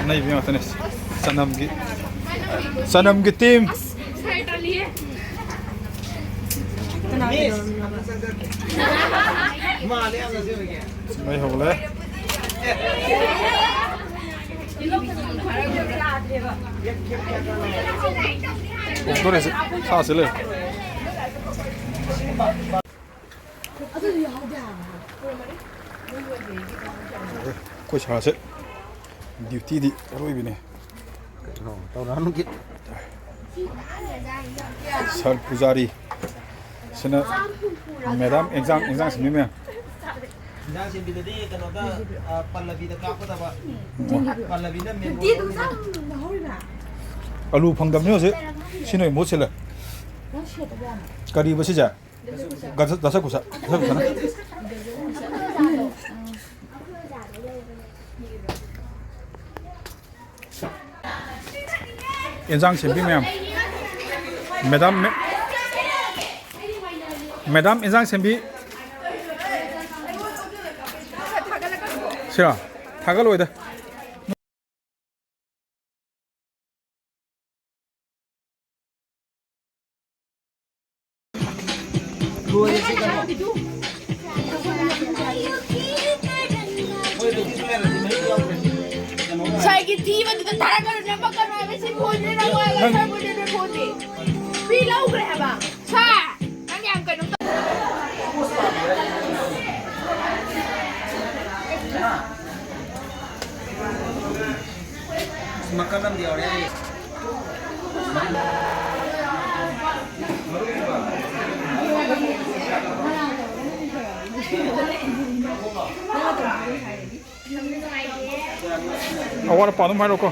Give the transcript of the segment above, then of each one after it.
नहीं भी होता नहीं सनम की टीम नहीं हो गए तो ऐसे सांस ले कुछ हाथ ड्यूटी दी रोई भी नहीं सर पुजारी सना मैडम एग्जाम से में Đang xem video đi cái nó đã pallavi đã cáp đó bạn pallavi nó miền alu phang dam ne se sinoi mo se la kari ba se ja dasa kusa na enjang sem bi ma'am madam enjang sem bi siya thagal oida Saya gitu, waktu itu tarik kalau nampak kan, habis itu phone ni nak buat, saya boleh dia phone ni. Bila udah bang, saya nanti angkat untuk. makanan dia orang ini awak apa tu mai roko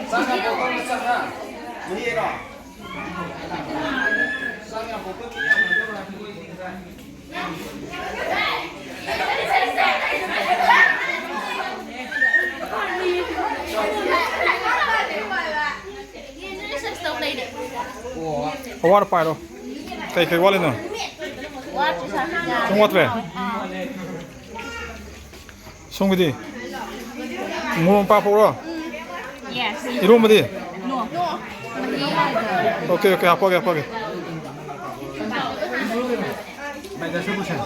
sangat pokok sangat ini era sangat pokok ni yang ada berapa kali tinggal awak apa itu kayak wala no semua tu sungguh di mau apa pula Yes. iru mudi No. oke apa lagi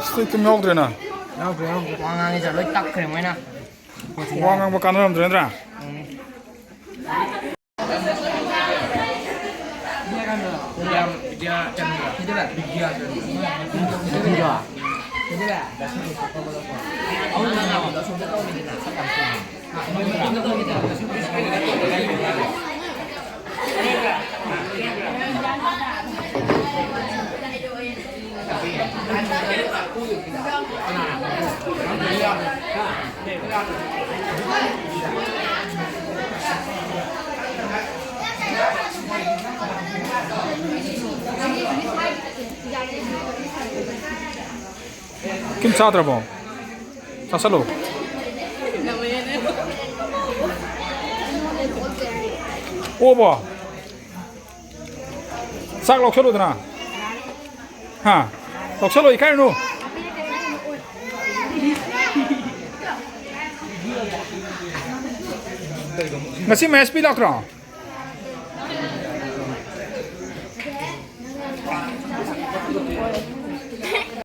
stick milk drena Wangang ni jadi tak keren mana? wangang bukan dalam drena Dia cendera. Itu lah dia cendera. Jadi lah. Awak nak apa? Dah sudah tahu ni nak sakam kim sa trabo sasalo oba sak lok chalo dana ha lok chalo ikai no ngasi mes pi lak tra